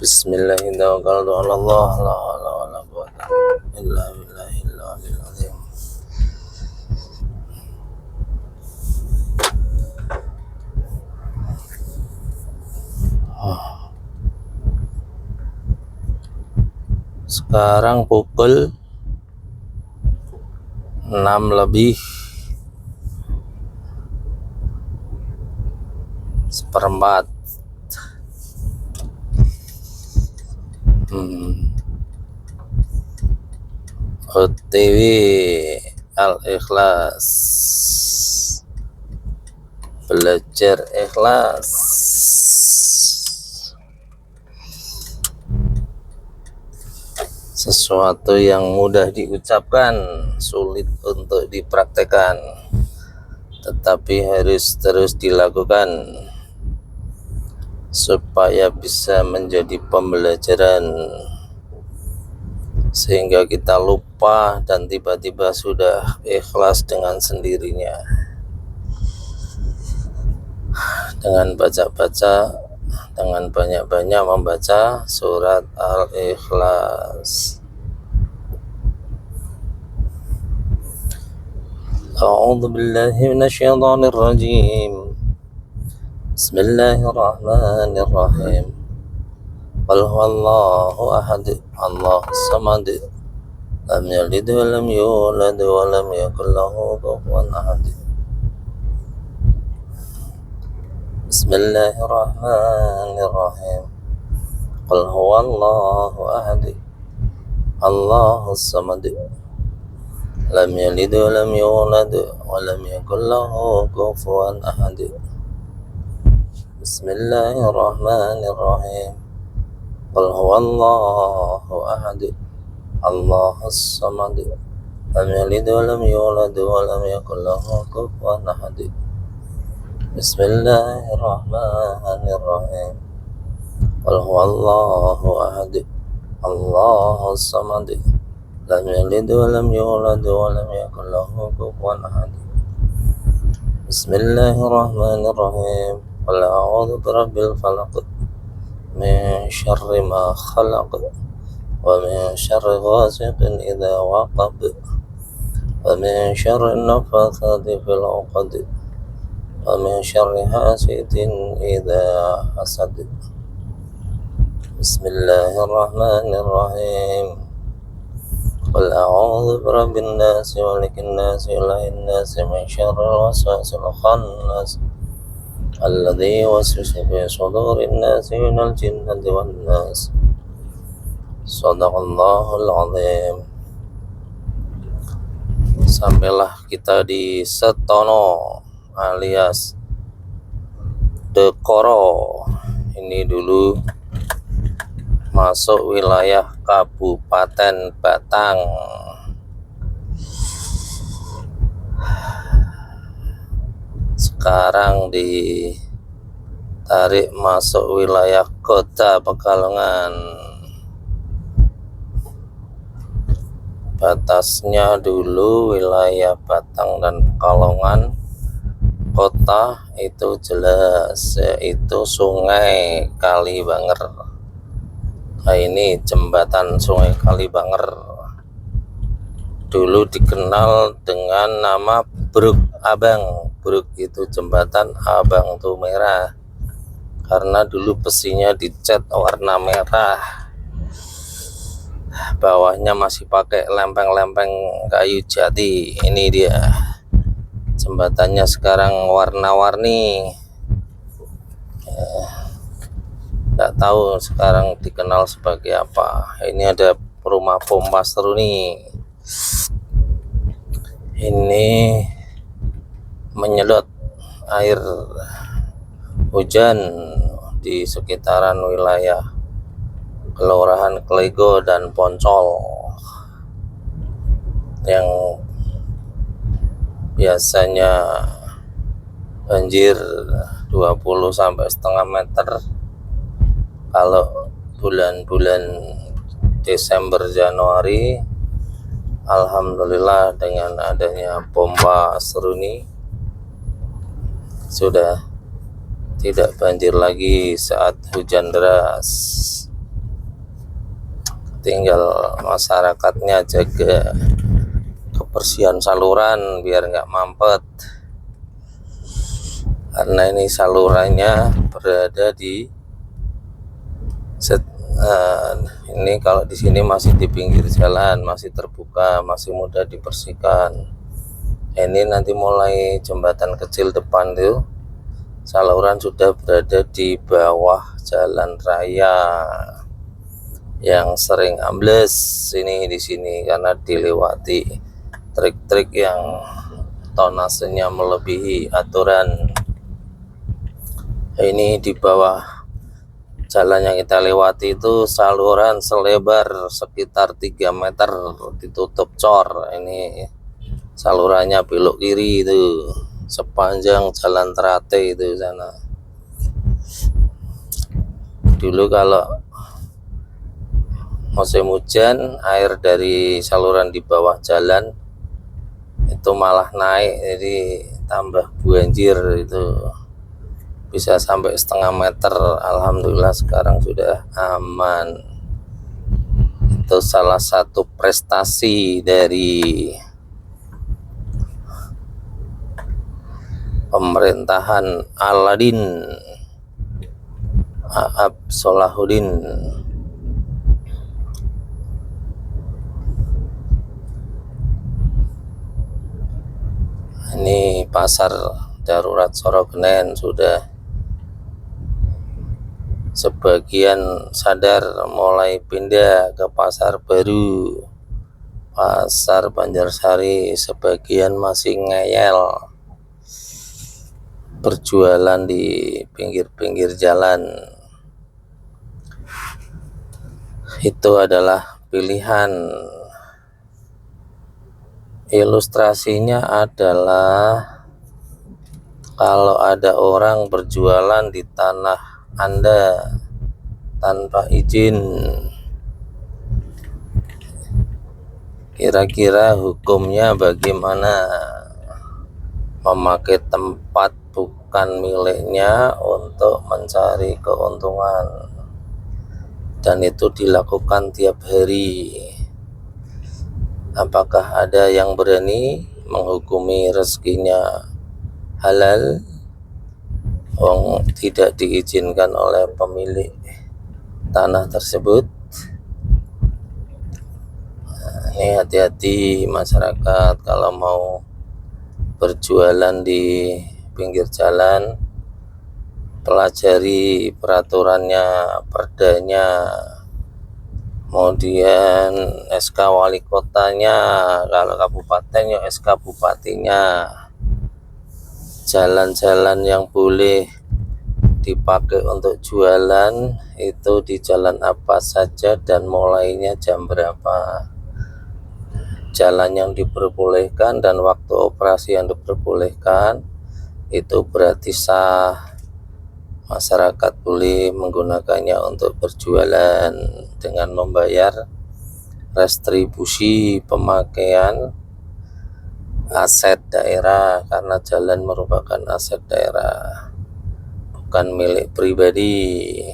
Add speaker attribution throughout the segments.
Speaker 1: Bismillahirrahmanirrahim. Sekarang pukul 6 lebih seperempat. OTW Al-Ikhlas, belajar ikhlas. Sesuatu yang mudah diucapkan, sulit untuk dipraktekkan, tetapi harus terus dilakukan supaya bisa menjadi pembelajaran, sehingga kita lupa dan tiba-tiba sudah ikhlas dengan sendirinya. Dengan baca-baca, dengan banyak-banyak membaca surat Al-Ikhlas. A'udzu billahi minasyaitonir rajim. Bismillahirrahmanirrahim. Qul huwallahu ahad, Allahus samad, lam yalid wa lam yulad wa lam yakul lahu kufuwan ahad. Bismillahirrahmanirrahim. Qul huwallahu ahad, Allahus samad, lam yalid wa lam yulad wa lam yakul lahu kufuwan ahad. Bismillahirrahmanirrahim. Qul huwallahu ahad, Allahus samad, lam yalid wa lam yulad wa lam yakul lahu kufuwan ahad. Bismillahirrahmanirrahim. Qul huwallahu ahad, Allahus samad, lam yalid wa lam yulad wa lam yakul lahu kufuwan ahad. Bismillahirrahmanirrahim. Qul a'udzu birabbil falaq, min syarri ma khalaq, wa min syarri ghasiqin idza waqab, wa min syarri nafatsati fil 'uqad, wa min syarri hasidin idza hasad. Bismillahirrahmanirrahim. Qul a'udzu birabbin nas, malikin nas, ilahin nas, min syarril waswasil khannas, alladzi yuwaswisu fi sudurin nas minal jinnati wan nas. Shadaqallahul azim. Sampailah kita di Setono alias Dekoro. Ini dulu masuk wilayah Kabupaten Batang. Sekarang ditarik masuk wilayah Kota Pekalongan. Batasnya dulu wilayah Batang dan Pekalongan. Kota itu jelas, yaitu Sungai Kalibanger. Nah, ini jembatan Sungai Kalibanger. Dulu dikenal dengan nama Bruk Abang. Bruk itu jembatan, Abang itu merah, karena dulu besinya dicat warna merah. Bawahnya masih pakai lempeng-lempeng kayu jati. Ini dia jembatannya, sekarang warna-warni. Tidak tahu sekarang dikenal sebagai apa. Ini ada rumah pompa Seruni. Ini menyedot air hujan di sekitaran wilayah Kelurahan Klego dan Poncol, yang biasanya banjir 20 sampai setengah meter. Kalau bulan-bulan Desember Januari, alhamdulillah dengan adanya pompa Seruni sudah tidak banjir lagi saat hujan deras. tinggal masyarakatnya jaga kebersihan saluran biar nggak mampet, karena ini salurannya berada di ini kalau di sini masih di pinggir jalan, masih terbuka, masih mudah dibersihkan. Ini nanti mulai jembatan kecil depan tuh saluran sudah berada di bawah jalan raya yang sering ambles ini di sini karena dilewati trik-trik yang tonasenya melebihi aturan. Ini di bawah jalan yang kita lewati itu saluran selebar sekitar 3 meter ditutup cor. Ini salurannya belok kiri itu sepanjang jalan Teratai itu sana. Dulu kalau musim hujan air dari saluran di bawah jalan itu malah naik, jadi tambah banjir, itu bisa sampai setengah meter. Alhamdulillah sekarang sudah aman. Itu salah satu prestasi dari pemerintahan Aladin A'ab Solahuddin. Ini pasar darurat Sorogenen sudah sebagian sadar mulai pindah ke pasar baru, pasar Banjarsari. Sebagian masih ngeyel berjualan di pinggir-pinggir jalan. Itu adalah pilihan. Ilustrasinya adalah kalau ada orang berjualan di tanah Anda tanpa izin, kira-kira hukumnya bagaimana? Memakai tempat bukan miliknya untuk mencari keuntungan, dan itu dilakukan tiap hari. Apakah ada yang berani menghukumi rezekinya halal tidak diizinkan oleh pemilik tanah tersebut? Ini hati-hati masyarakat kalau mau berjualan di pinggir jalan, pelajari peraturannya, perdanya, kemudian SK wali kotanya, kalau kabupaten ya SK bupatinya. Jalan-jalan yang boleh dipakai untuk jualan itu di jalan apa saja dan mulainya jam berapa. Jalan yang diperbolehkan dan waktu operasi yang diperbolehkan itu berarti sah. Masyarakat boleh menggunakannya untuk berjualan dengan membayar restribusi pemakaian aset daerah, karena jalan merupakan aset daerah, bukan milik pribadi,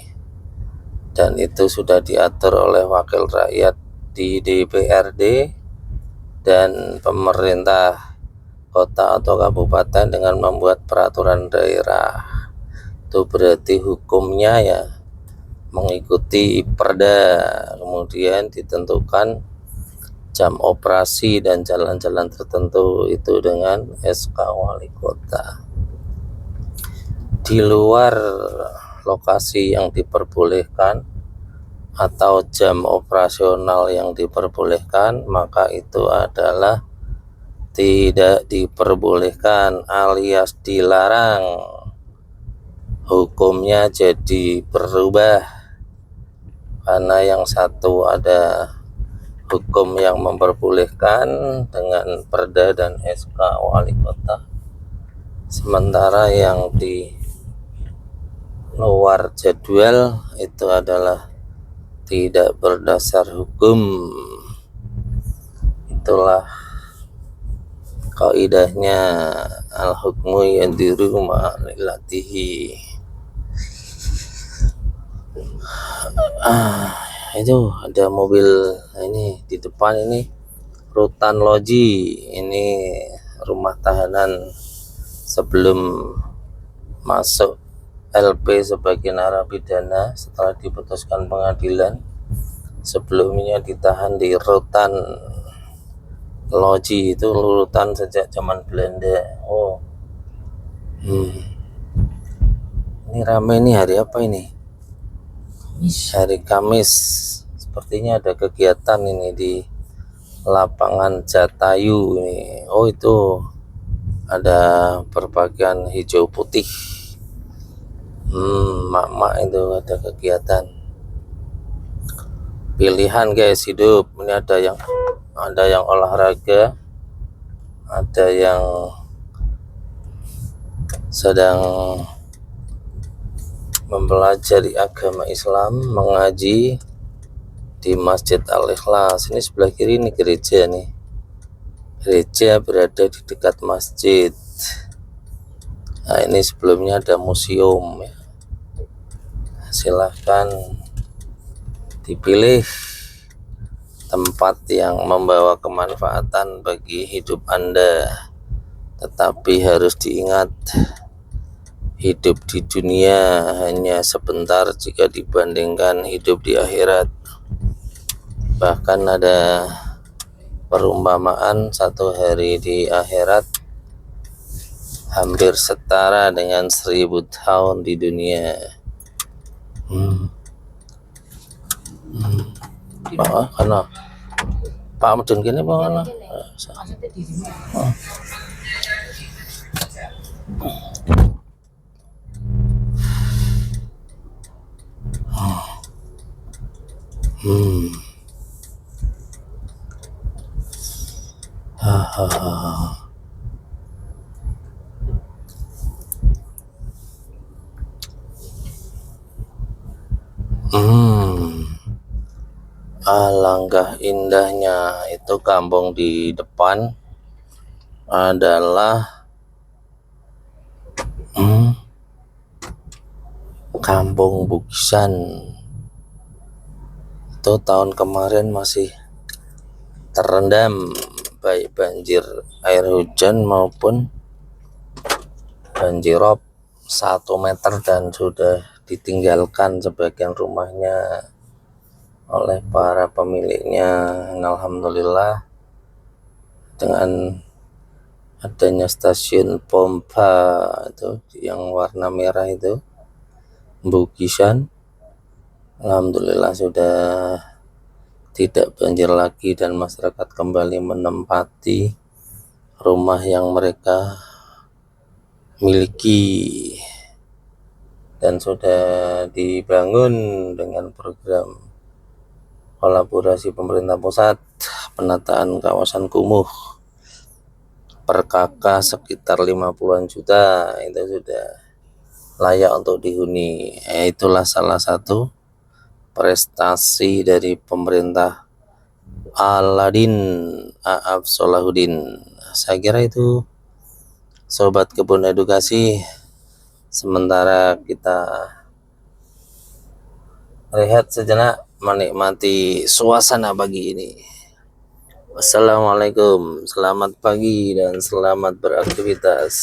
Speaker 1: dan itu sudah diatur oleh wakil rakyat di DPRD dan pemerintah kota atau kabupaten dengan membuat peraturan daerah. Itu berarti hukumnya ya mengikuti perda, kemudian ditentukan jam operasi dan jalan-jalan tertentu itu dengan SK wali kota. Di luar lokasi yang diperbolehkan atau jam operasional yang diperbolehkan, maka itu adalah tidak diperbolehkan alias dilarang. Hukumnya jadi berubah, karena yang satu ada hukum yang memperbolehkan dengan perda dan SK wali kota, sementara yang di luar jadwal itu adalah tidak berdasar hukum. Itulah kaidahnya, al hukmu yadiru ma'ilatihi. itu ada mobil. Nah, ini di depan ini Rutan Loji, ini rumah tahanan sebelum masuk LP sebagai narapidana setelah diputuskan pengadilan. Sebelumnya ditahan di Rutan Loji, itu rutan sejak zaman Belanda. Ini rame nih, hari apa ini? Hari Kamis. Sepertinya ada kegiatan ini di lapangan Jatayu ini. Itu ada berpakaian hijau putih. Mak-mak itu ada kegiatan. Pilihan guys hidup. Ini ada yang olahraga, ada yang sedang mempelajari agama Islam, mengaji di Masjid Al-Ikhlas. Ini sebelah kiri ini gereja nih. Gereja berada di dekat masjid. Nah, ini sebelumnya ada museum ya. Silahkan dipilih tempat yang membawa kemanfaatan bagi hidup Anda. Tetapi harus diingat, hidup di dunia hanya sebentar jika dibandingkan hidup di akhirat. Bahkan ada perumpamaan satu hari di akhirat hampir setara dengan 1000 tahun di dunia. Karena Pak Medun gini bagaimana? Alangkah indahnya. Itu kampung di depan adalah Kampung Bukisan. Itu tahun kemarin masih terendam baik banjir air hujan maupun banjirop 1 meter, dan sudah ditinggalkan sebagian rumahnya oleh para pemiliknya. Alhamdulillah, dengan adanya stasiun pompa itu yang warna merah itu Bukisan, alhamdulillah sudah tidak banjir lagi dan masyarakat kembali menempati rumah yang mereka miliki, dan sudah dibangun dengan program kolaborasi pemerintah pusat, penataan kawasan kumuh per KK sekitar 50-an juta. Itu sudah layak untuk dihuni. Itulah salah satu prestasi dari pemerintah Aladin A'af Solahuddin. Saya kira itu Sobat Kebun Edukasi. Sementara kita rehat sejenak menikmati suasana pagi ini. Wassalamualaikum, selamat pagi dan selamat beraktivitas.